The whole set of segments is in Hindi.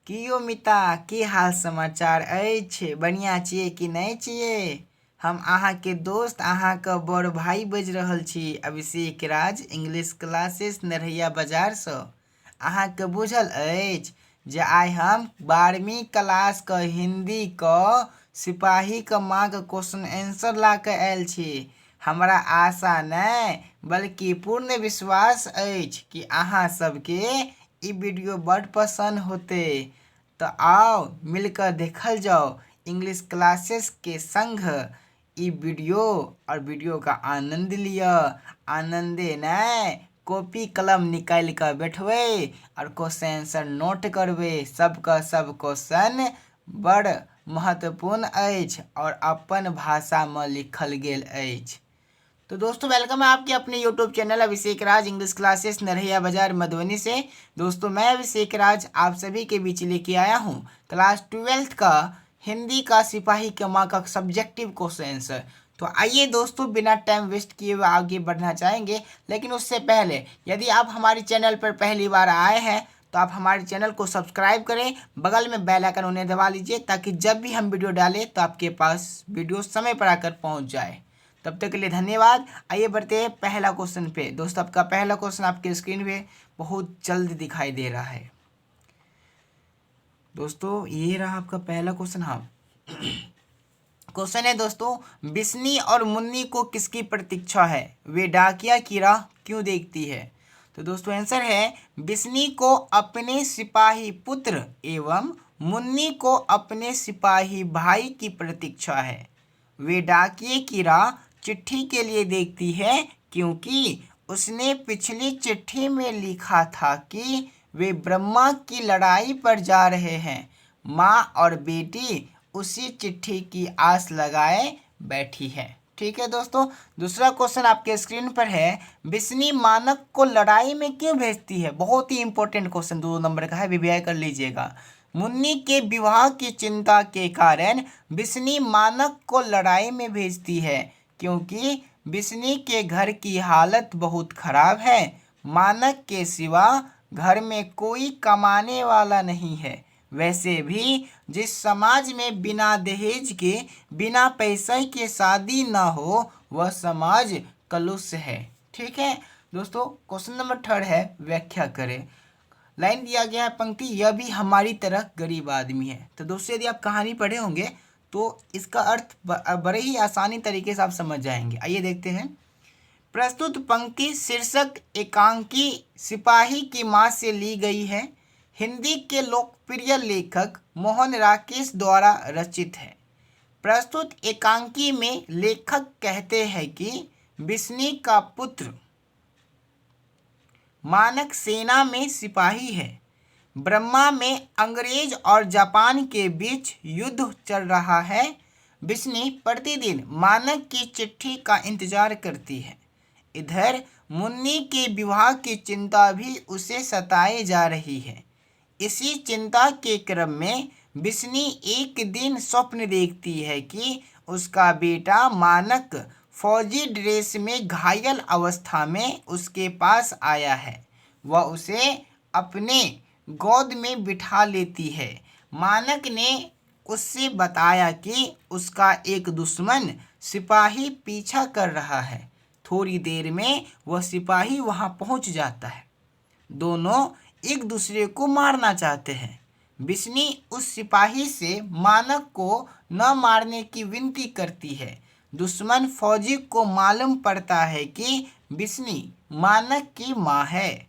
कियो मिता की हाल समाचार अछि? बढ़िया छियै कि नहीं छियै? हम अहाँके दोस्त अहाँके बड़ भाई बजि रहल छी अभिषेक राज इंग्लिश क्लासेस नरहैया बाजारसँ। अहाँके बुझल अछि जे आइ हम 12वीं क्लासके हिंदीके सिपाहीके माँके क्वेश्चन आंसर ला कऽ आयल छी। हमरा आशा नहि बल्कि पूर्ण विश्वास अछि कि अहाँ सबके ई वीडियो बड़ पसंद होते। तो आओ मिलकर देखल जाओ इंग्लिश क्लासेस के संग ई वीडियो और वीडियो का आनंद लिया। आनंदे नहीं कॉपी कलम निकाल कर बैठबे और क्वेश्चन आंसर नोट करबे। सबका सब क्वेश्चन बड़ महत्वपूर्ण अछि और अपन भाषा में लिखल गेल अछि। तो दोस्तों वेलकम है आपके अपने यूट्यूब चैनल अभिषेक राज इंग्लिश क्लासेस नरहैया बाजार मधुबनी से। दोस्तों मैं अभिषेक राज आप सभी के बीच लेके आया हूँ क्लास 12th का हिंदी का सिपाही के माँ का सब्जेक्टिव क्वेश्चन आंसर। तो आइए दोस्तों बिना टाइम वेस्ट किए हुए आगे बढ़ना चाहेंगे, लेकिन उससे पहले यदि आप हमारे चैनल पर पहली बार आए हैं तो आप हमारे चैनल को सब्सक्राइब करें, बगल में बेल आइकन उन्हें दबा लीजिए ताकि जब भी हम वीडियो डालें तो आपके पास वीडियो समय पर आकर पहुंच जाए। तब तक के लिए धन्यवाद। आइए बढ़ते हैं पहला क्वेश्चन पे। दोस्तों आपका पहला क्वेश्चन आपके स्क्रीन पे बहुत जल्द दिखाई दे रहा है। दोस्तों ये रहा आपका पहला क्वेश्चन। हाँ क्वेश्चन है दोस्तों, बिस्नी और मुन्नी को किसकी प्रतीक्षा है? वे डाकिया की राह क्यों देखती है? तो दोस्तों आंसर है बिस्नी को अपने सिपाही पुत्र एवं मुन्नी को अपने सिपाही भाई की प्रतीक्षा है। वे डाकिये की राह चिट्ठी के लिए देखती है क्योंकि उसने पिछली चिट्ठी में लिखा था कि वे ब्रह्मा की लड़ाई पर जा रहे हैं। माँ और बेटी उसी चिट्ठी की आस लगाए बैठी है। ठीक है दोस्तों, दूसरा क्वेश्चन आपके स्क्रीन पर है, बिस्नी मानक को लड़ाई में क्यों भेजती है? बहुत ही इंपॉर्टेंट क्वेश्चन 2 नंबर का है, विवेक कर लीजिएगा। मुन्नी के विवाह की चिंता के कारण बिस्नी मानक को लड़ाई में भेजती है क्योंकि बिस्नी के घर की हालत बहुत खराब है। मानक के सिवा घर में कोई कमाने वाला नहीं है। वैसे भी जिस समाज में बिना दहेज के बिना पैसे के शादी ना हो वह समाज कलुष है। ठीक है दोस्तों, क्वेश्चन नंबर 3 है, व्याख्या करें। लाइन दिया गया है पंक्ति, यह भी हमारी तरह गरीब आदमी है। तो दोस्तों यदि आप कहानी पढ़े होंगे तो इसका अर्थ बड़े ही आसानी तरीके से आप समझ जाएंगे। आइए देखते हैं। प्रस्तुत पंक्ति शीर्षक एकांकी सिपाही की मां से ली गई है। हिंदी के लोकप्रिय लेखक मोहन राकेश द्वारा रचित है। प्रस्तुत एकांकी में लेखक कहते हैं कि बिस्नी का पुत्र मानक सेना में सिपाही है। ब्रह्मा में अंग्रेज और जापान के बीच युद्ध चल रहा है। बिस्नी प्रतिदिन मानक की चिट्ठी का इंतजार करती है। इधर मुन्नी के विवाह की चिंता भी उसे सताए जा रही है। इसी चिंता के क्रम में बिस्नी एक दिन स्वप्न देखती है कि उसका बेटा मानक फौजी ड्रेस में घायल अवस्था में उसके पास आया है। वह उसे अपने गोद में बिठा लेती है। मानक ने उससे बताया कि उसका एक दुश्मन सिपाही पीछा कर रहा है। थोड़ी देर में वह सिपाही वहां पहुंच जाता है। दोनों एक दूसरे को मारना चाहते हैं। बिस्नी उस सिपाही से मानक को न मारने की विनती करती है। दुश्मन फौजी को मालूम पड़ता है कि बिस्नी मानक की मां है।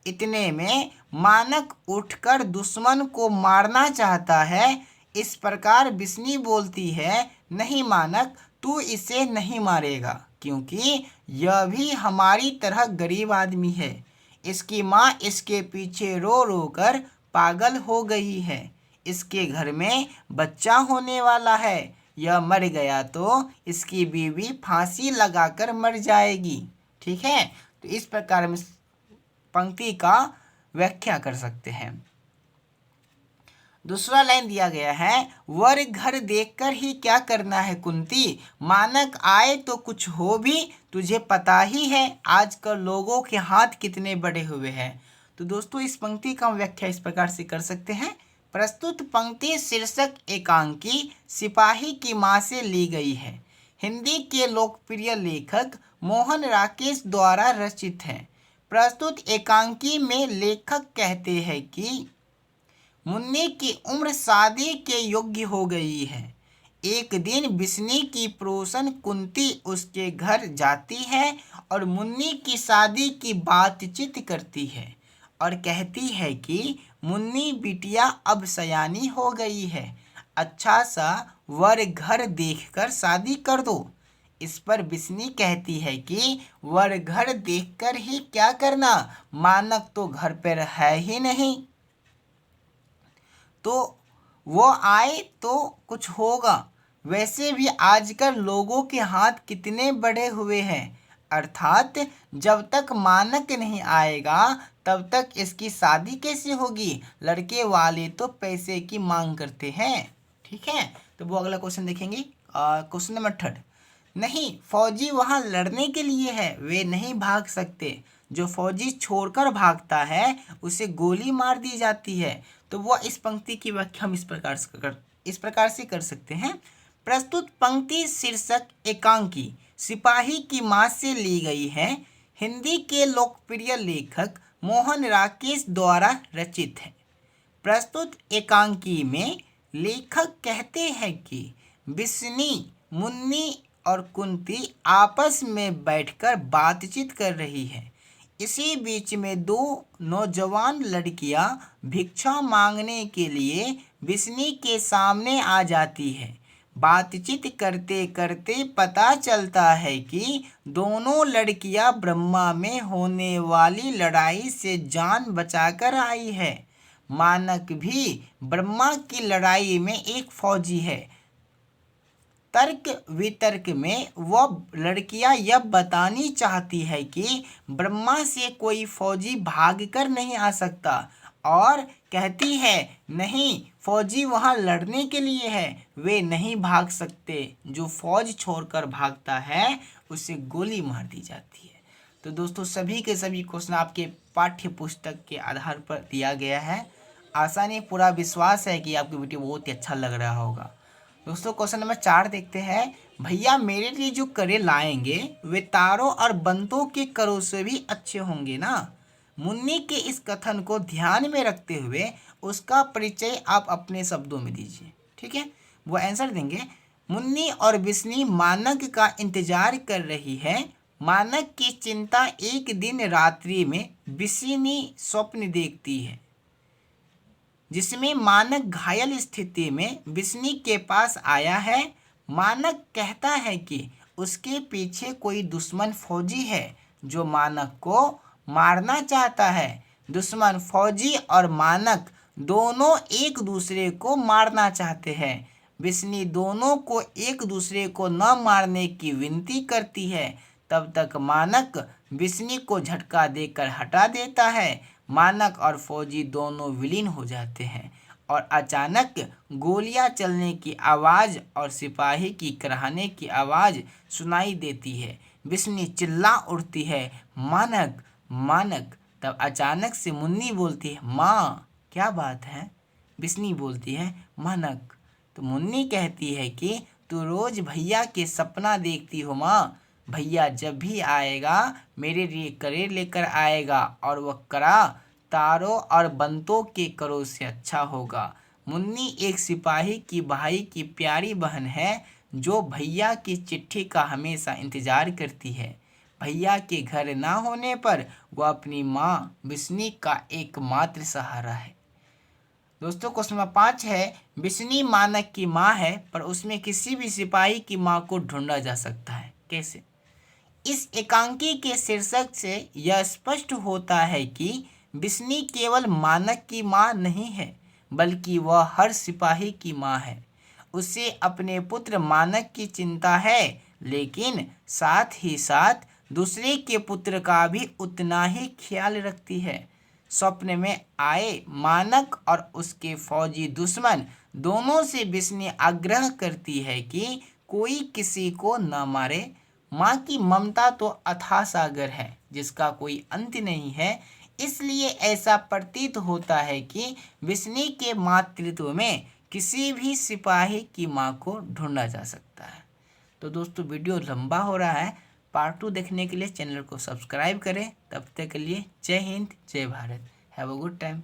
इतने में मानक उठकर दुश्मन को मारना चाहता है। इस प्रकार बिस्नी बोलती है, नहीं मानक, तू इसे नहीं मारेगा क्योंकि यह भी हमारी तरह गरीब आदमी है। इसकी माँ इसके पीछे रो रो कर पागल हो गई है। इसके घर में बच्चा होने वाला है। यह मर गया तो इसकी बीवी फांसी लगाकर मर जाएगी। ठीक है, तो इस प्रकार हम पंक्ति का व्याख्या कर सकते हैं। दूसरा लाइन दिया गया है, वर घर देखकर ही क्या करना है कुंती, मानक आए तो कुछ हो भी तुझे पता ही है आजकल लोगों के हाथ कितने बड़े हुए हैं। तो दोस्तों इस पंक्ति का व्याख्या इस प्रकार से कर सकते हैं, प्रस्तुत पंक्ति शीर्षक एकांकी सिपाही की मां से ली गई है। हिंदी के लोकप्रिय लेखक मोहन राकेश द्वारा रचित है। प्रस्तुत एकांकी में लेखक कहते हैं कि मुन्नी की उम्र शादी के योग्य हो गई है। एक दिन बिस्नी की पड़ोसन कुंती उसके घर जाती है और मुन्नी की शादी की बातचीत करती है और कहती है कि मुन्नी बिटिया अब सयानी हो गई है, अच्छा सा वर घर देखकर शादी कर दो। इस पर बिस्नी कहती है कि वर घर देखकर ही क्या करना, मानक तो घर पर है ही नहीं, तो वो आए तो कुछ होगा। वैसे भी आजकल लोगों के हाथ कितने बड़े हुए हैं, अर्थात जब तक मानक नहीं आएगा तब तक इसकी शादी कैसे होगी। लड़के वाले तो पैसे की मांग करते हैं। ठीक है, तो वो अगला क्वेश्चन देखेंगे। Question number 3। नहीं, फौजी वहाँ लड़ने के लिए है, वे नहीं भाग सकते। जो फौजी छोड़कर भागता है उसे गोली मार दी जाती है। तो वह इस पंक्ति की व्याख्या हम इस प्रकार से कर सकते हैं। प्रस्तुत पंक्ति शीर्षक एकांकी सिपाही की मां से ली गई है। हिंदी के लोकप्रिय लेखक मोहन राकेश द्वारा रचित है। प्रस्तुत एकांकी में लेखक कहते हैं कि बिस्नी, मुन्नी और कुंती आपस में बैठकर बातचीत कर रही है। इसी बीच में दो नौजवान लड़कियां भिक्षा मांगने के लिए बिस्नी के सामने आ जाती है। बातचीत करते करते पता चलता है कि दोनों लड़कियां ब्रह्मा में होने वाली लड़ाई से जान बचाकर आई है। मानक भी ब्रह्मा की लड़ाई में एक फौजी है। तर्क वितर्क में वह लड़कियां यह बतानी चाहती है कि ब्रह्मा से कोई फौजी भागकर नहीं आ सकता और कहती है नहीं, फौजी वहां लड़ने के लिए है, वे नहीं भाग सकते। जो फौज छोड़कर भागता है उसे गोली मार दी जाती है। तो दोस्तों सभी के सभी क्वेश्चन आपके पाठ्य पुस्तक के आधार पर दिया गया है। आशा नहीं, पूरा विश्वास है कि आपको वीडियो बहुत ही अच्छा लग रहा होगा। दोस्तों क्वेश्चन नंबर 4 देखते हैं। भैया मेरे लिए जो करे लाएंगे वे तारों और बंतों के करों से भी अच्छे होंगे ना। मुन्नी के इस कथन को ध्यान में रखते हुए उसका परिचय आप अपने शब्दों में दीजिए। ठीक है, वो आंसर देंगे। मुन्नी और बिस्नी मानक का इंतजार कर रही है। मानक की चिंता एक दिन रात्रि में बिस्नी स्वप्न देखती है जिसमें मानक घायल स्थिति में बिस्नी के पास आया है। मानक कहता है कि उसके पीछे कोई दुश्मन फौजी है जो मानक को मारना चाहता है। दुश्मन फौजी और मानक दोनों एक दूसरे को मारना चाहते हैं। बिस्नी दोनों को एक दूसरे को न मारने की विनती करती है। तब तक मानक बिस्नी को झटका देकर हटा देता है। मानक और फौजी दोनों विलीन हो जाते हैं और अचानक गोलियां चलने की आवाज़ और सिपाही की कराहने की आवाज़ सुनाई देती है। बिस्नी चिल्ला उठती है, मानक मानक। तब अचानक से मुन्नी बोलती है, माँ क्या बात है। बिस्नी बोलती है, मानक। तो मुन्नी कहती है कि तू रोज़ भैया के सपना देखती हो माँ। भैया जब भी आएगा मेरे लिए करे लेकर आएगा और वह करा तारों और बंतों के करों से अच्छा होगा। मुन्नी एक सिपाही की भाई की प्यारी बहन है जो भैया की चिट्ठी का हमेशा इंतजार करती है। भैया के घर ना होने पर वह अपनी माँ बिस्नी का एकमात्र सहारा है। दोस्तों क्वेश्चन नंबर 5 है। बिस्नी मानक की माँ है पर उसमें किसी भी सिपाही की माँ को ढूंढा जा सकता है, कैसे। इस एकांकी के शीर्षक से यह स्पष्ट होता है कि बिस्नी केवल मानक की माँ नहीं है बल्कि वह हर सिपाही की माँ है। उसे अपने पुत्र मानक की चिंता है लेकिन साथ ही साथ दूसरे के पुत्र का भी उतना ही ख्याल रखती है। स्वप्न में आए मानक और उसके फौजी दुश्मन दोनों से बिस्नी आग्रह करती है कि कोई किसी को न मारे। माँ की ममता तो अथाह सागर है जिसका कोई अंत नहीं है। इसलिए ऐसा प्रतीत होता है कि बिस्नी के मातृत्व में किसी भी सिपाही की मां को ढूंढा जा सकता है। तो दोस्तों वीडियो लंबा हो रहा है, पार्ट 2 देखने के लिए चैनल को सब्सक्राइब करें। तब तक के लिए जय हिंद, जय Bharat. Have a good time.